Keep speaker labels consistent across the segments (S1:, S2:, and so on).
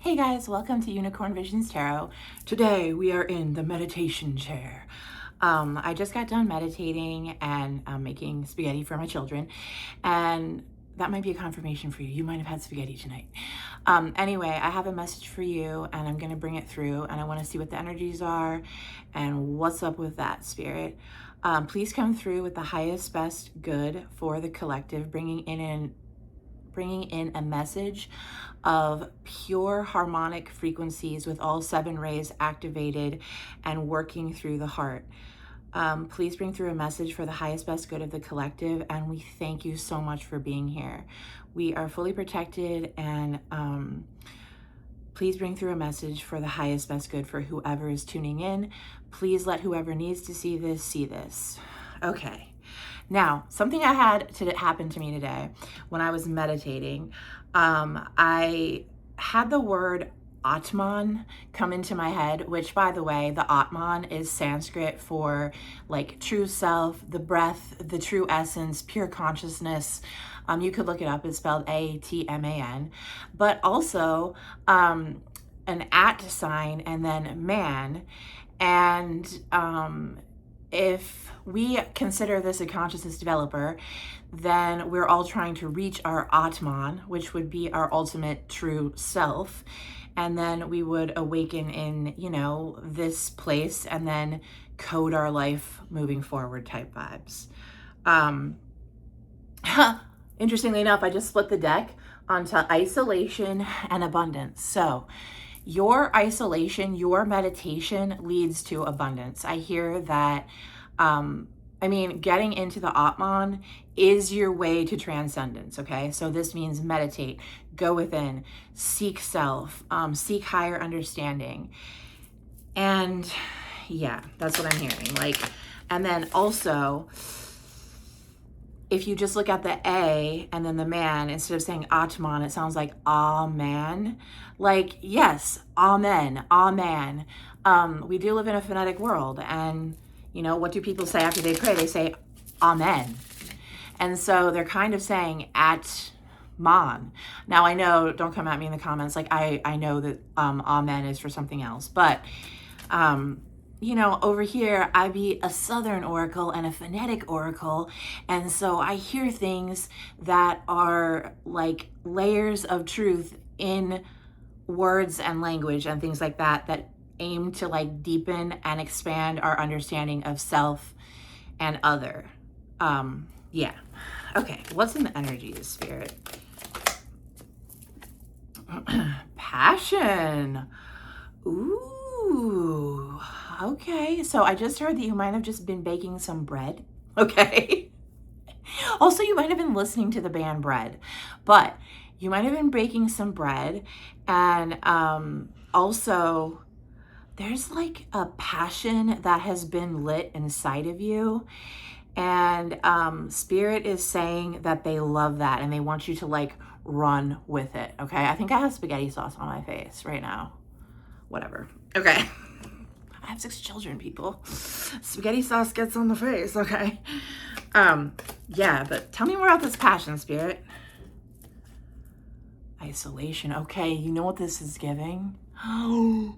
S1: Hey guys, welcome to Unicorn Visions Tarot. Today we are in the meditation chair. I just got done meditating and making spaghetti for my children, and that might be a confirmation for you. You might have had spaghetti tonight. Anyway, I have a message for you and I'm going to bring it through, and I want to see what the energies are and what's up with that, Spirit. Please come through with the highest, best good for the collective, bringing in a message of pure harmonic frequencies with all 7 rays activated and working through the heart. Please bring through a message for the highest, best good of the collective, and we thank you so much for being here. We are fully protected, and please bring through a message for the highest, best good for whoever is tuning in. Please let whoever needs to see this. Okay. Now, something I had to happen to me today when I was meditating, I had the word atman come into my head, which, by the way, the atman is Sanskrit for like true self, the breath, the true essence, pure consciousness. You could look it up. It's spelled A-T-M-A-N, but also an at sign and then man. And if we consider this a consciousness developer, then we're all trying to reach our atman, which would be our ultimate true self. And then we would awaken in, this place and then code our life moving forward type vibes. Interestingly enough, I just split the deck onto isolation and abundance. So your isolation, your meditation leads to abundance. I hear that, getting into the Atman is your way to transcendence, okay? So this means meditate, go within, seek self, seek higher understanding. And yeah, that's what I'm hearing. And then also, if you just look at the A and then the man, instead of saying Atman, it sounds like Amen. Yes, Amen, Amen. We do live in a phonetic world, and what do people say after they pray? They say Amen. And so they're kind of saying Atman. Now I know, don't come at me in the comments, I know that Amen is for something else, but over here, I be a Southern oracle and a phonetic oracle. And so I hear things that are like layers of truth in words and language and things like that aim to deepen and expand our understanding of self and other. Yeah. Okay. What's in the energies, Spirit? Passion. Ooh. Okay, so I just heard that you might have just been baking some bread, okay? Also, you might have been listening to the band Bread, but you might have been baking some bread, and also there's a passion that has been lit inside of you, and Spirit is saying that they love that, and they want you to run with it, okay? I think I have spaghetti sauce on my face right now. Whatever. Okay. I have 6 children, people. Spaghetti sauce gets on the face, okay? Yeah, but tell me more about this passion, Spirit. Isolation. Okay, you know what this is giving? Oh,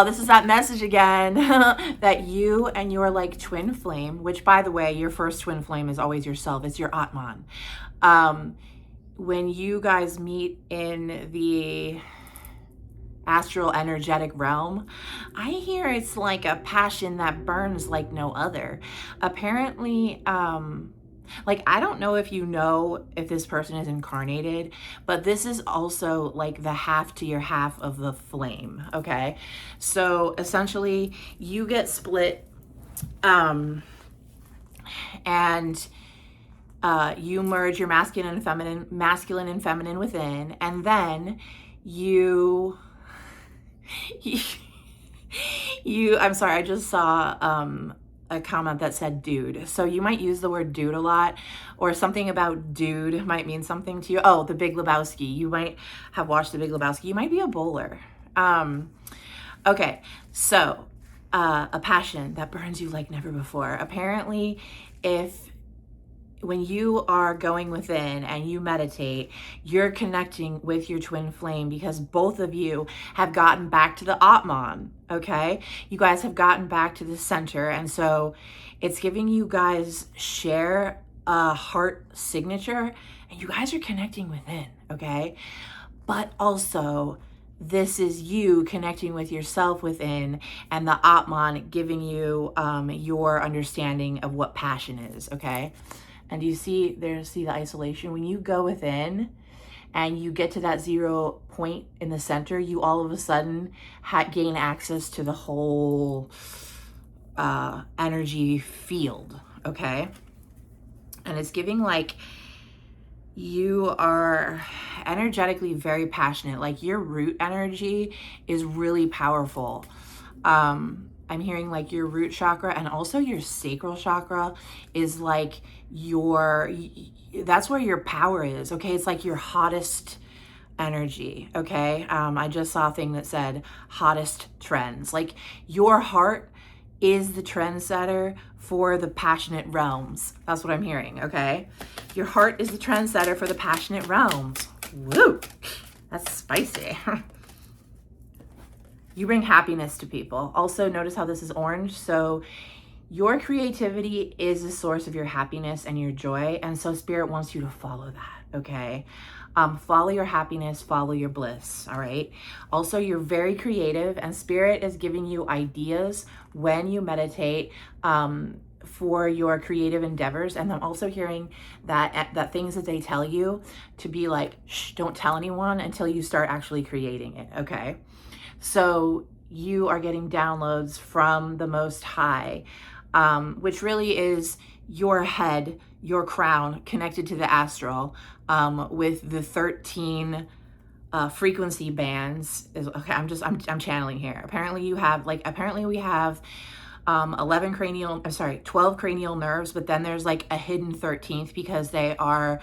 S1: this is that message again that you and your twin flame, which, by the way, your first twin flame is always yourself. It's your Atman. When you guys meet in the astral energetic realm, I hear it's like a passion that burns like no other. Apparently, I don't know if this person is incarnated, but this is also the half to your half of the flame, okay? So essentially you get split, and you merge your masculine and feminine within, and then you I'm sorry, I just saw a comment that said dude. So you might use the word dude a lot, or something about dude might mean something to you. Oh, The Big Lebowski. You might have watched The Big Lebowski. You might be a bowler. Okay, so a passion that burns you like never before. Apparently, if when you are going within and you meditate, you're connecting with your twin flame because both of you have gotten back to the atman, okay? You guys have gotten back to the center, and so it's giving you guys share a heart signature, and you guys are connecting within, okay? But also, this is you connecting with yourself within, and the atman giving you your understanding of what passion is, okay? And you see the isolation. When you go within and you get to that 0 point in the center, you all of a sudden gain access to the whole energy field, okay? And it's giving like you are energetically very passionate. Like your root energy is really powerful. I'm hearing like your root chakra and also your sacral chakra is like that's where your power is, okay? It's like your hottest energy, okay? I just saw a thing that said hottest trends. Like your heart is the trendsetter for the passionate realms. That's what I'm hearing, okay? Your heart is the trendsetter for the passionate realms. Woo! That's spicy. You bring happiness to people. Also, notice how this is orange. So your creativity is the source of your happiness and your joy. And so Spirit wants you to follow that, okay? Follow your happiness, follow your bliss, all right? Also, you're very creative, and Spirit is giving you ideas when you meditate for your creative endeavors. And I'm also hearing that things that they tell you to be like, shh, don't tell anyone until you start actually creating it, okay? So you are getting downloads from the Most High, which really is your head, your crown connected to the astral, with the 13 frequency bands. Okay, I'm channeling here. Apparently we have 12 cranial nerves, but then there's like a hidden 13th because they are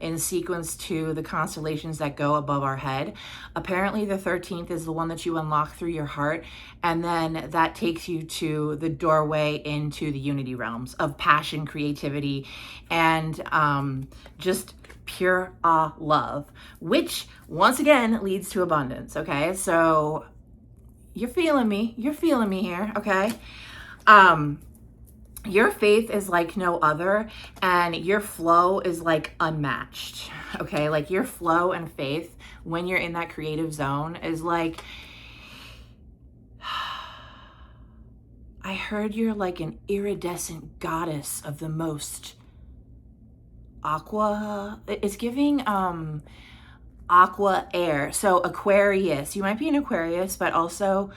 S1: in sequence to the constellations that go above our head. Apparently the 13th is the one that you unlock through your heart, and then that takes you to the doorway into the unity realms of passion, creativity, and just pure love, which once again leads to abundance, okay? So you're feeling me here, okay? Your faith is like no other, and your flow is like unmatched, okay? Like your flow and faith when you're in that creative zone is like, I heard you're like an iridescent goddess of the most aqua. It's giving aqua air. So Aquarius, you might be an Aquarius, but also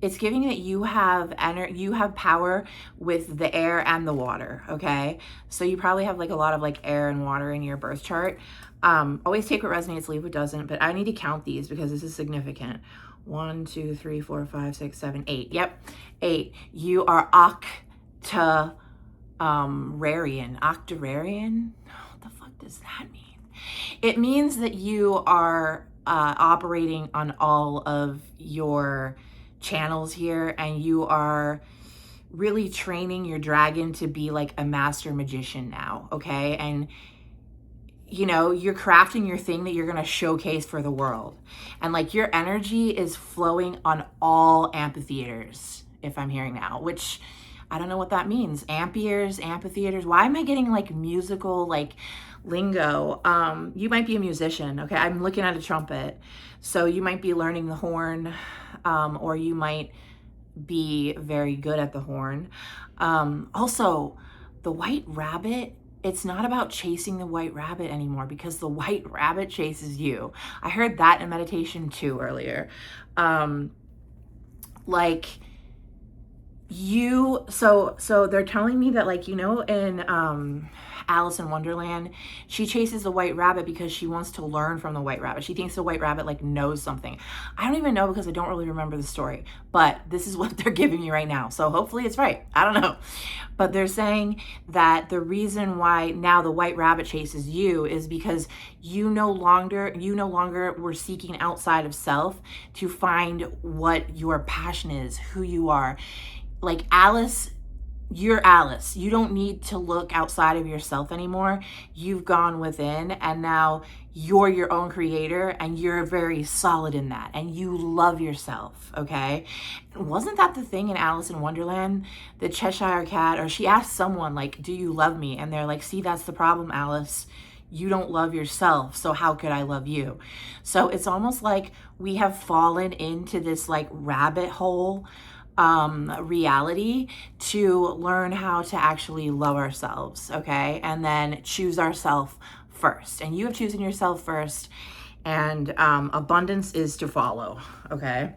S1: it's giving that you have power with the air and the water, okay? So you probably have like a lot of like air and water in your birth chart. Always take what resonates, leave what doesn't, but I need to count these because this is significant. 1, 2, 3, 4, 5, 6, 7, 8. Yep, 8. You are octararian. Octararian? What the fuck does that mean? It means that you are operating on all of your channels here, and you are really training your dragon to be like a master magician now, okay? And you know, you're crafting your thing that you're going to showcase for the world, and like your energy is flowing on all amphitheaters, if I'm hearing now, which I don't know what that means. Amperes, amphitheaters. Why am I getting like musical like lingo? You might be a musician, okay? I'm looking at a trumpet, so you might be learning the horn, or you might be very good at the horn. Also, the white rabbit, it's not about chasing the white rabbit anymore because the white rabbit chases you. I heard that in meditation too earlier. Like you, so they're telling me that, like, you know, in Alice in Wonderland, she chases the white rabbit because she wants to learn from the white rabbit. She thinks the white rabbit like knows something. I don't even know because I don't really remember the story, but this is what they're giving me right now. So hopefully it's right. I don't know. But they're saying that the reason why now the white rabbit chases you is because you no longer were seeking outside of self to find what your passion is, who you are. Like Alice you're Alice. You don't need to look outside of yourself anymore. You've gone within, and now you're your own creator, and you're very solid in that, and you love yourself, okay? Wasn't that the thing in Alice in Wonderland? The Cheshire Cat, or she asked someone, like, do you love me? And they're like, see, that's the problem, Alice. You don't love yourself, so how could I love you? So it's almost like we have fallen into this like rabbit hole reality to learn how to actually love ourselves, okay? And then choose ourselves first. And you have chosen yourself first, and abundance is to follow, okay?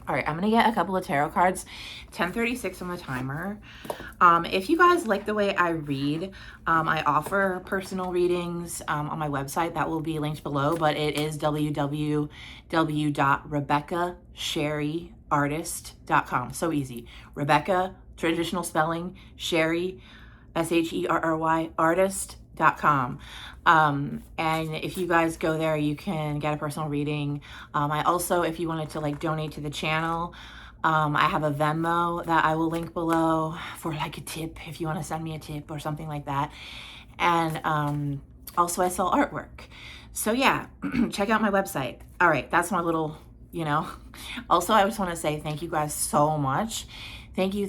S1: All right, I'm gonna get a couple of tarot cards, 10:36 on the timer. If you guys like the way I read, I offer personal readings on my website. That will be linked below, but it is www.rebeccasherryartist.com. So easy. Rebecca, traditional spelling, Sherry, Sherry, artist.com. And if you guys go there, you can get a personal reading. I also, if you wanted to like donate to the channel, I have a Venmo that I will link below for like a tip if you want to send me a tip or something like that. And also I sell artwork. So yeah, check out my website. All right, that's my little, Also, I just want to say thank you guys so much. Thank you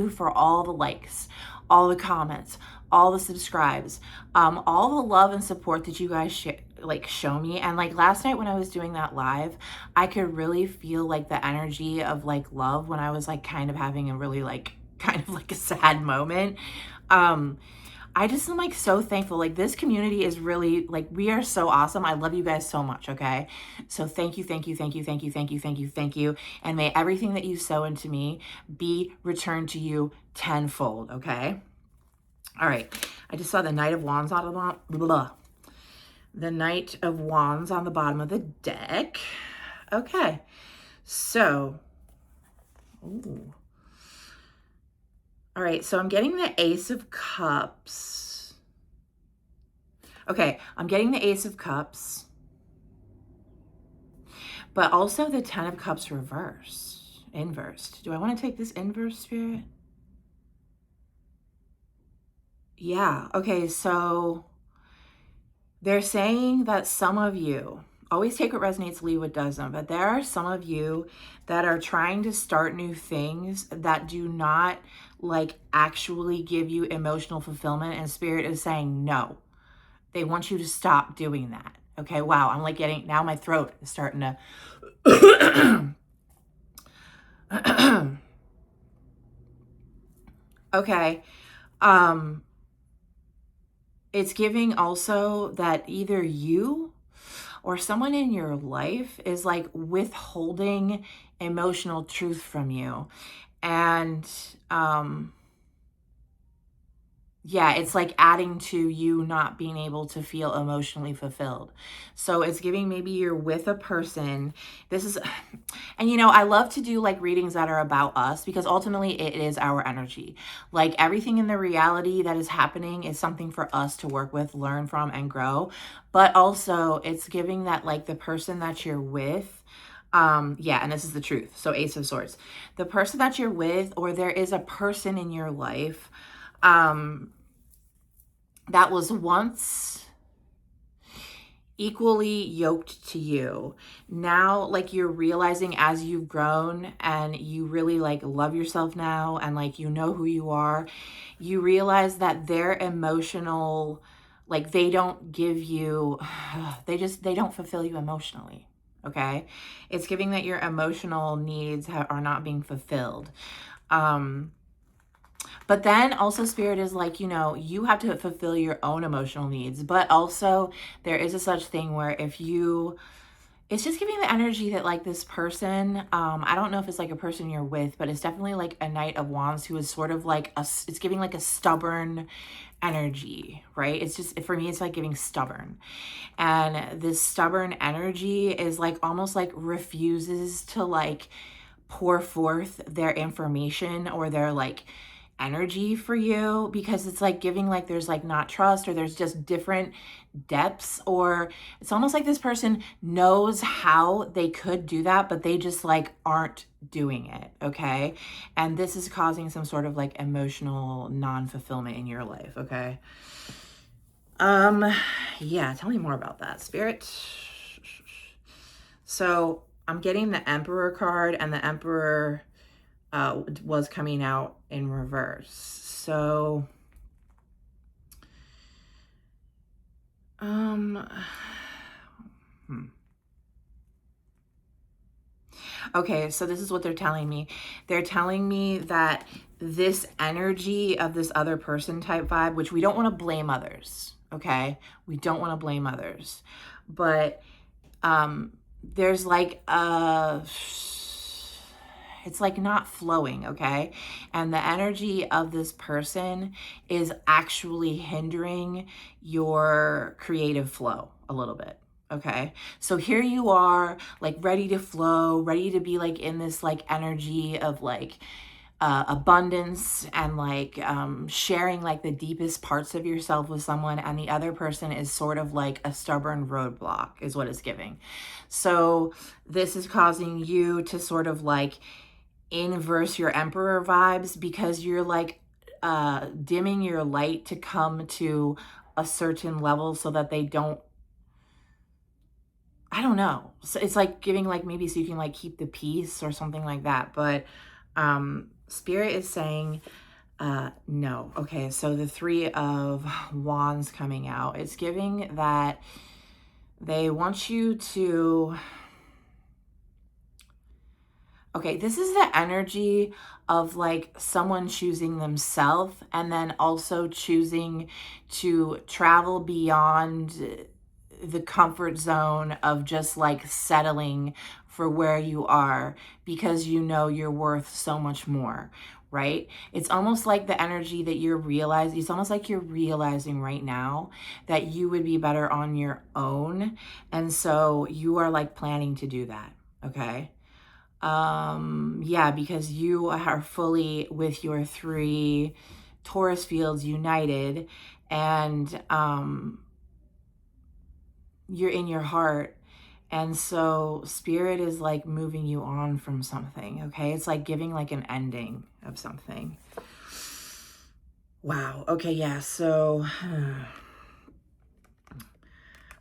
S1: for all the likes, all the comments, all the subscribes, all the love and support that you guys show me. And like last night when I was doing that live, I could really feel like the energy of like love when I was like kind of having a really like kind of like a sad moment. I just am like so thankful. Like this community is really like, we are so awesome. I love you guys so much. Okay. So thank you. And may everything that you sow into me be returned to you tenfold. Okay. All right. I just saw the Knight of Wands on the Knight of Wands on the bottom of the deck. Okay. So, ooh. All right, so I'm getting the Ace of Cups. Okay, I'm getting the Ace of Cups, but also the Ten of Cups inversed. Do I want to take this inverse, Spirit? Yeah, okay, so they're saying that some of you, always take what resonates, leave what doesn't, but there are some of you that are trying to start new things that do not like actually give you emotional fulfillment, and Spirit is saying no. They want you to stop doing that. Okay, wow, I'm like getting, now my throat is starting to okay. It's giving also that either you or someone in your life is like withholding emotional truth from you. And yeah, it's like adding to you not being able to feel emotionally fulfilled. So it's giving maybe you're with a person. This is, and I love to do like readings that are about us because ultimately it is our energy. Like everything in the reality that is happening is something for us to work with, learn from, and grow. But also it's giving that like the person that you're with, yeah, and this is the truth. So Ace of Swords, the person that you're with, or there is a person in your life that was once equally yoked to you. Now, like you're realizing as you've grown and you really like love yourself now and like you know who you are, you realize that their emotional, like they don't give you, they don't fulfill you emotionally. Okay. It's giving that your emotional needs are not being fulfilled. But then also Spirit is like, you have to fulfill your own emotional needs, but also there is a such thing where it's just giving the energy that like this person, I don't know if it's like a person you're with, but it's definitely like a Knight of Wands who is sort of like it's giving like a stubborn energy, right? It's just, for me, it's like giving stubborn. And this stubborn energy is like almost like refuses to like pour forth their information or their like energy for you, because it's like giving like there's like not trust, or there's just different depths, or it's almost like this person knows how they could do that, but they just like aren't doing it. Okay. And this is causing some sort of like emotional non-fulfillment in your life. Okay. Yeah, tell me more about that, Spirit. So I'm getting the Emperor card, and the Emperor was coming out in reverse. So, okay, so this is what they're telling me. They're telling me that this energy of this other person type vibe, which we don't want to blame others, okay? We don't want to blame others. But there's like it's like not flowing, okay? And the energy of this person is actually hindering your creative flow a little bit. Okay, so here you are, like ready to flow, ready to be like in this like energy of like abundance, and like sharing like the deepest parts of yourself with someone, and the other person is sort of like a stubborn roadblock is what it's giving. So this is causing you to sort of like inverse your Emperor vibes, because you're like dimming your light to come to a certain level so that they don't, I don't know. So it's like giving like maybe so you can like keep the peace or something like that. But Spirit is saying no. Okay, so the Three of Wands coming out, it's giving that they want you to, okay, this is the energy of like someone choosing themselves, and then also choosing to travel beyond the comfort zone of just like settling for where you are, because you know you're worth so much more, right? It's almost like the energy that you're realizing, it's almost like you're realizing right now that you would be better on your own. And so you are like planning to do that, okay? Yeah, because you are fully with your 3 Taurus fields united, and you're in your heart. And so Spirit is like moving you on from something, okay? It's like giving like an ending of something. Wow. Okay, yeah. So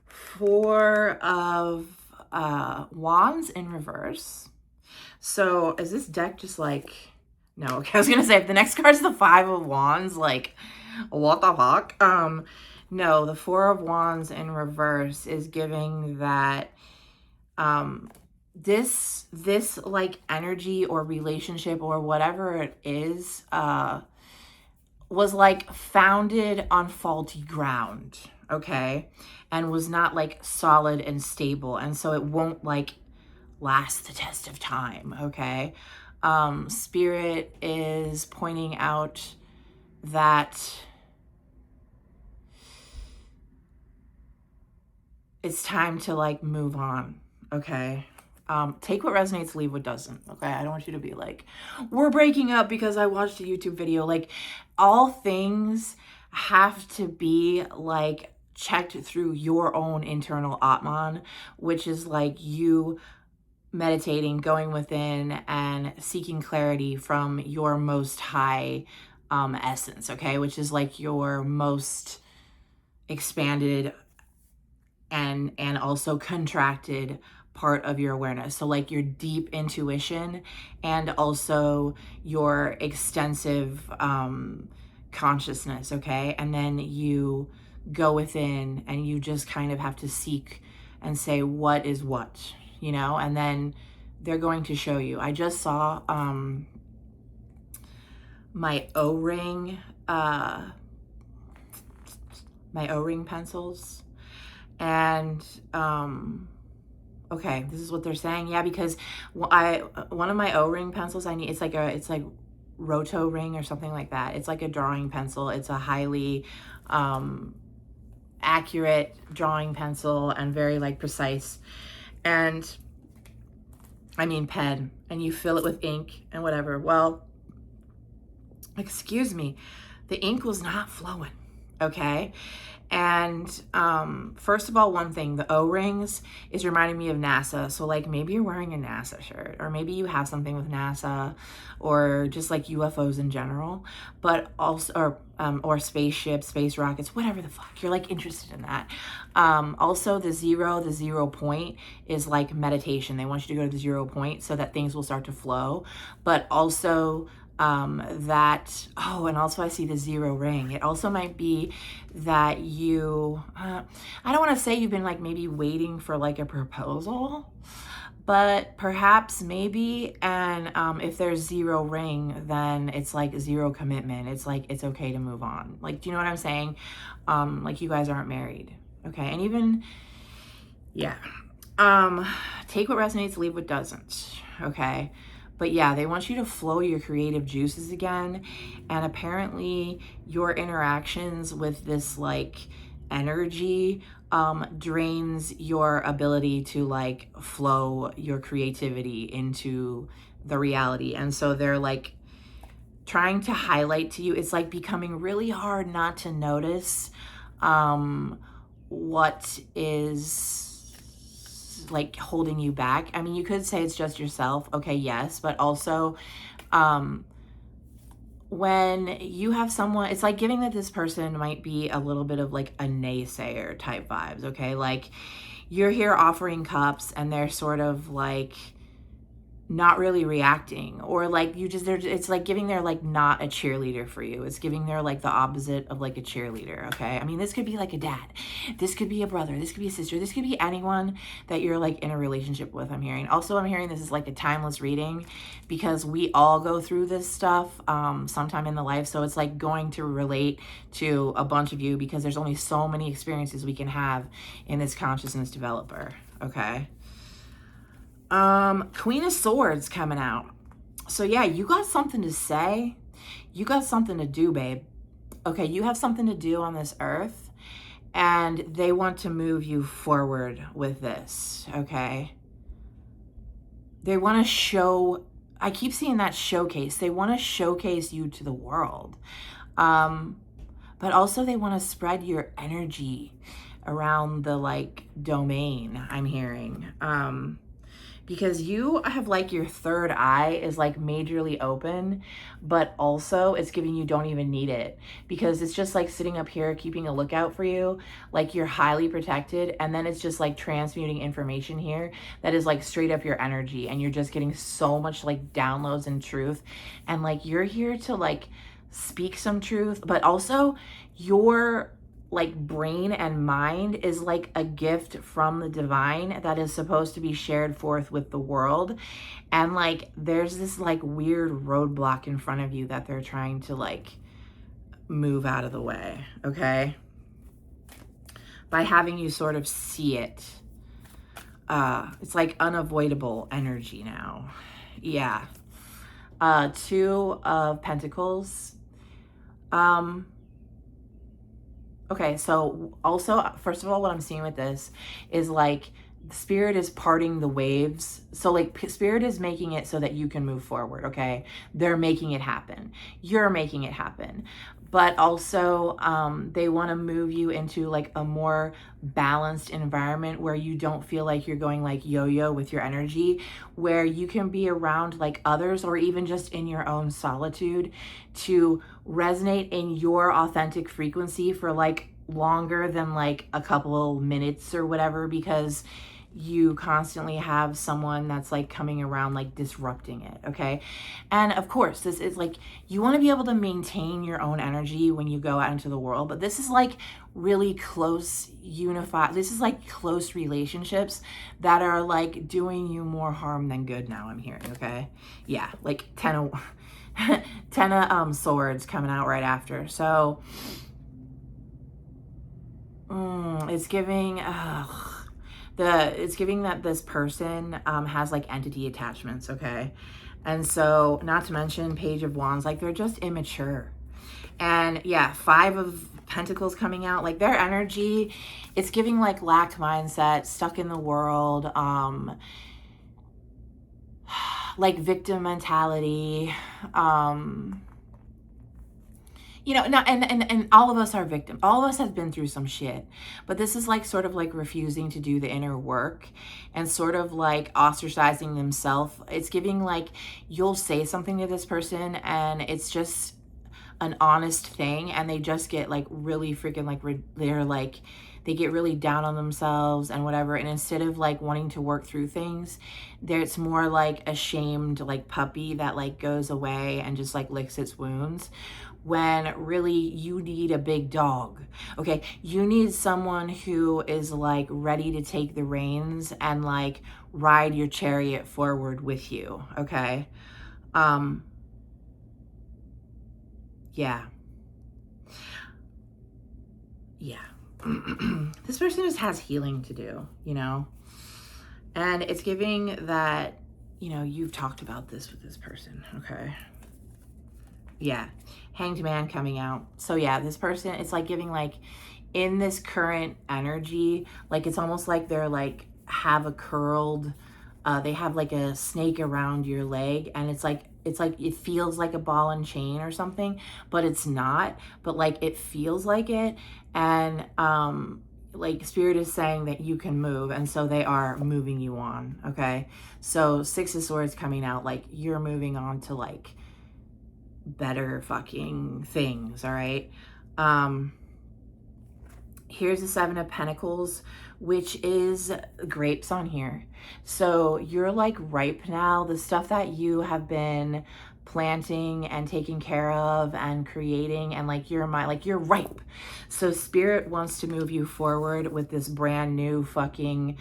S1: 4 of Wands in reverse. So is this deck just like, no, okay, I was gonna say if the next card's the 5 of Wands, like what the fuck? No, the 4 of Wands in reverse is giving that this like energy or relationship or whatever it is was like founded on faulty ground, okay? And was not like solid and stable, and so it won't like last the test of time, okay? Spirit is pointing out that it's time to like move on, okay? Take what resonates, leave what doesn't, okay? I don't want you to be like, we're breaking up because I watched a YouTube video. Like, all things have to be like checked through your own internal atman, which is like you meditating, going within, and seeking clarity from your most high essence, okay? Which is like your most expanded and also contracted part of your awareness. So like your deep intuition, and also your extensive consciousness, okay? And then you go within and you just kind of have to seek and say, what is what, you know? And then they're going to show you. I just saw my O-ring pencils, and okay, this is what they're saying. Yeah, because one of my O-ring pencils I need, it's like roto ring or something like that. It's like a drawing pencil. It's a highly accurate drawing pencil, and very like precise, and I mean pen, and you fill it with ink and whatever. Well, excuse me, the ink was not flowing. Okay. And first of all, one thing, the O-rings is reminding me of NASA. So like maybe you're wearing a NASA shirt, or maybe you have something with NASA, or just like UFOs in general, but also, or spaceships, space rockets, whatever the fuck, you're like interested in that. Also the 0 point is like meditation. They want you to go to the 0 point so that things will start to flow. But also that, oh, and also I see the 0 ring. It also might be that you, I don't want to say you've been like maybe waiting for like a proposal, but perhaps maybe, and if there's 0 ring, then it's like 0 commitment. It's like, it's okay to move on. Like, do you know what I'm saying? Like you guys aren't married. Okay. And even, yeah, take what resonates, leave what doesn't. Okay. But yeah, they want you to flow your creative juices again. And apparently your interactions with this like energy drains your ability to like flow your creativity into the reality. And so they're like trying to highlight to you, it's like becoming really hard not to notice what is like holding you back. I mean, you could say it's just yourself. Okay, yes, but also when you have someone, it's like giving that this person might be a little bit of like a naysayer type vibes. Okay, like you're here offering cups and they're sort of like not really reacting, or like you just, it's like giving they're like not a cheerleader for you. It's giving they're like the opposite of like a cheerleader. Okay, I mean, this could be like a dad, this could be a brother, this could be a sister, this could be anyone that you're like in a relationship with. I'm hearing also, I'm hearing this is like a timeless reading because we all go through this stuff sometime in the life. So it's like going to relate to a bunch of you because there's only so many experiences we can have in this consciousness developer. Okay. Queen of Swords coming out. So yeah, you got something to say. You got something to do, babe. Okay, you have something to do on this earth, and they want to move you forward with this, okay? They want to show, I keep seeing that showcase. They want to showcase you to the world. But also they want to spread your energy around the like domain, I'm hearing. Because you have like your third eye is like majorly open, but also it's giving you don't even need it because it's just like sitting up here keeping a lookout for you, like you're highly protected, and then it's just like transmuting information here that is like straight up your energy, and you're just getting so much like downloads and truth, and like you're here to like speak some truth, but also your like brain and mind is like a gift from the divine that is supposed to be shared forth with the world. And like there's this like weird roadblock in front of you that they're trying to like move out of the way, okay? By having you sort of see it. It's like unavoidable energy now. Yeah. 2 of Pentacles. Okay, so also, first of all, what I'm seeing with this is like Spirit is parting the waves. So like Spirit is making it so that you can move forward, okay? They're making it happen. You're making it happen. But also they want to move you into like a more balanced environment where you don't feel like you're going like yo-yo with your energy, where you can be around like others or even just in your own solitude to resonate in your authentic frequency for like longer than like a couple minutes or whatever, because you constantly have someone that's like coming around like disrupting it, okay? And of course this is like you want to be able to maintain your own energy when you go out into the world, but this is like really close unified, this is like close relationships that are like doing you more harm than good now, I'm hearing, okay? Yeah, like 10 of Swords coming out right after. So it's giving it's giving that this person has like entity attachments, okay? And so not to mention Page of Wands, like they're just immature. And yeah, 5 of Pentacles coming out, like their energy, it's giving like lack mindset, stuck in the world, like victim mentality, you know, no, and all of us are victims. All of us have been through some shit, but this is like sort of like refusing to do the inner work and sort of like ostracizing themselves. It's giving like you'll say something to this person and it's just an honest thing, and they just get like really freaking like they're like they get really down on themselves and whatever, and instead of like wanting to work through things, there it's more like a shamed like puppy that like goes away and just like licks its wounds, when really you need a big dog. Okay, you need someone who is like ready to take the reins and like ride your chariot forward with you. Okay, yeah, yeah. This person just has healing to do, you know? And it's giving that, you know, you've talked about this with this person, okay? Yeah. Hanged man coming out. So yeah, this person, it's like giving like in this current energy, like it's almost like they're like have a curled, they have like a snake around your leg, and it's like it feels like a ball and chain or something, but it's not, but like it feels like it. And like spirit is saying that you can move, and so they are moving you on. Okay, so Six of Swords coming out, like you're moving on to like better fucking things. All right, here's the Seven of Pentacles, which is grapes on here. So you're like ripe now. The stuff that you have been planting and taking care of and creating, and like you're ripe. So spirit wants to move you forward with this brand new fucking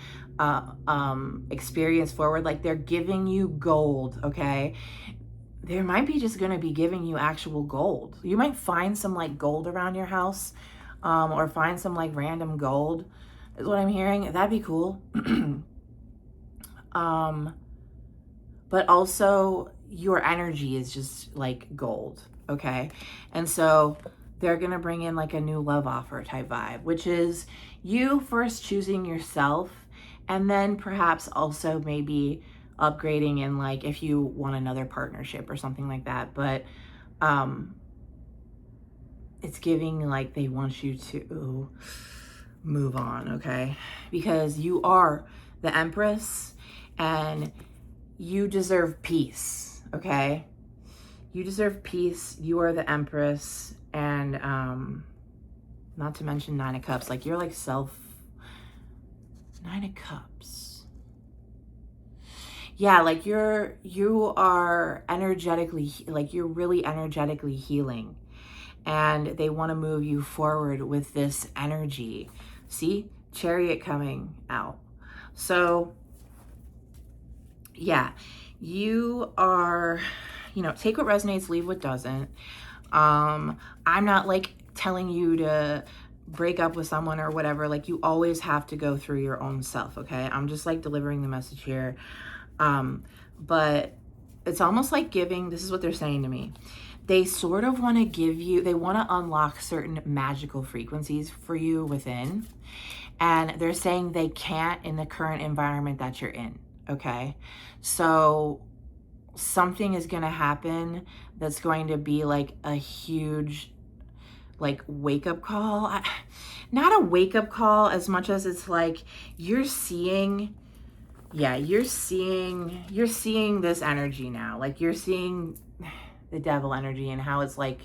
S1: experience forward. Like they're giving you gold. Okay, there might be just going to be giving you actual gold. You might find some like gold around your house, or find some like random gold, is what I'm hearing. That'd be cool. But also your energy is just like gold. Okay, and so they're going to bring in like a new love offer type vibe, which is you first choosing yourself, and then perhaps also maybe upgrading in like if you want another partnership or something like that. But it's giving like they want you to move on, okay? Because you are the Empress and you deserve peace, okay? You deserve peace. You are the Empress, and not to mention Nine of Cups. Like you're like Nine of Cups. Yeah, like you are energetically, like you're really energetically healing, and they want to move you forward with this energy. See, Chariot coming out. So yeah, you are, you know, take what resonates, leave what doesn't. I'm not like telling you to break up with someone or whatever. Like you always have to go through your own self, okay? I'm just like delivering the message here. But it's almost like giving, this is what they're saying to me. They sort of want to give you, they want to unlock certain magical frequencies for you within. And they're saying they can't in the current environment that you're in, okay? So something is going to happen that's going to be like a huge like wake up call. Not a wake up call as much as it's like you're seeing, yeah, you're seeing this energy now. Like you're seeing the devil energy and how it's like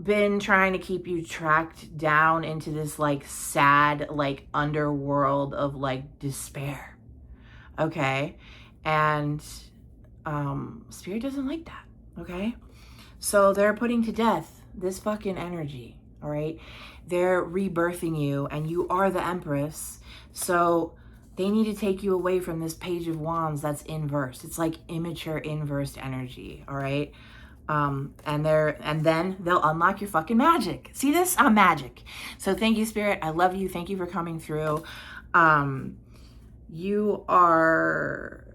S1: been trying to keep you tracked down into this like sad like underworld of like despair. Okay, and spirit doesn't like that. Okay, so they're putting to death this fucking energy. All right, they're rebirthing you, and you are the Empress. So they need to take you away from this Page of Wands that's inverse. It's like immature inversed energy. All right, and then they'll unlock your fucking magic. See this? I'm magic. So thank you, Spirit. I love you. Thank you for coming through. You are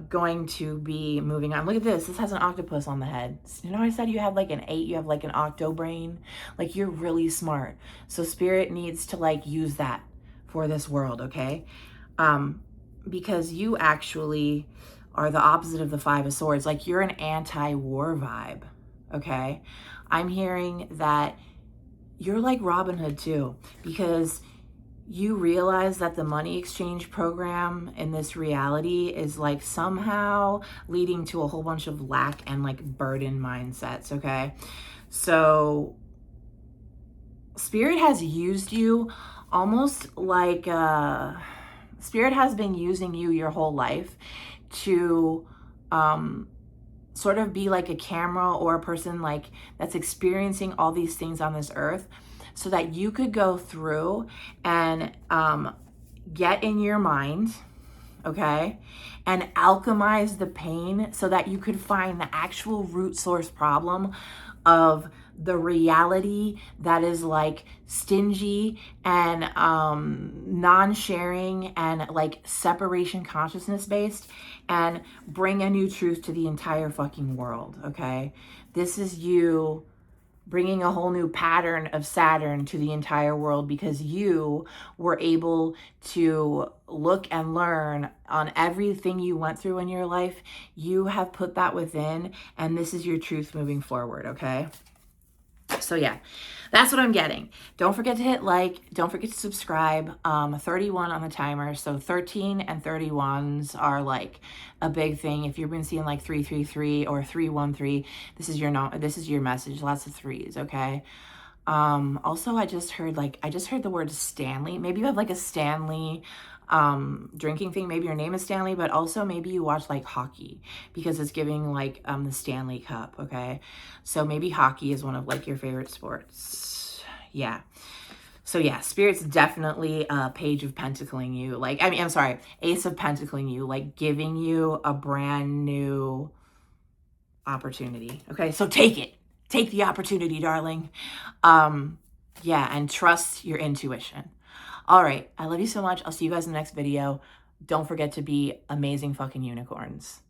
S1: going to be moving on. Look at this. This has an octopus on the head. You know, I said you have like an 8, you have like an octo brain. Like you're really smart. So spirit needs to like use that for this world, okay? Because you actually are the opposite of the Five of Swords. Like you're an anti-war vibe, okay? I'm hearing that you're like Robin Hood too, because you realize that the money exchange program in this reality is like somehow leading to a whole bunch of lack and like burden mindsets, okay? So Spirit has used you almost like Spirit has been using you your whole life to sort of be like a camera or a person like that's experiencing all these things on this earth, so that you could go through and get in your mind, okay, and alchemize the pain so that you could find the actual root source problem of the reality that is like stingy and non-sharing and like separation consciousness based, and bring a new truth to the entire fucking world, okay? This is you bringing a whole new pattern of Saturn to the entire world, because you were able to look and learn on everything you went through in your life. You have put that within, and this is your truth moving forward, okay? So yeah, that's what I'm getting. Don't forget to hit like, don't forget to subscribe. 31 on the timer. So 13 and 31s are like a big thing. If you've been seeing like 333 or 313, this is your message. Lots of threes, okay? Also, I just heard the word Stanley. Maybe you have like a Stanley drinking thing. Maybe your name is Stanley, but also maybe you watch like hockey, because it's giving like the Stanley Cup, okay? So maybe hockey is one of like your favorite sports. Yeah. So yeah, Spirit's definitely Page of Pentacling you. Like, I mean, I'm sorry, Ace of Pentacling you, like giving you a brand new opportunity. Okay, so take it. Take the opportunity, darling. Yeah, and trust your intuition. All right, I love you so much. I'll see you guys in the next video. Don't forget to be amazing fucking unicorns.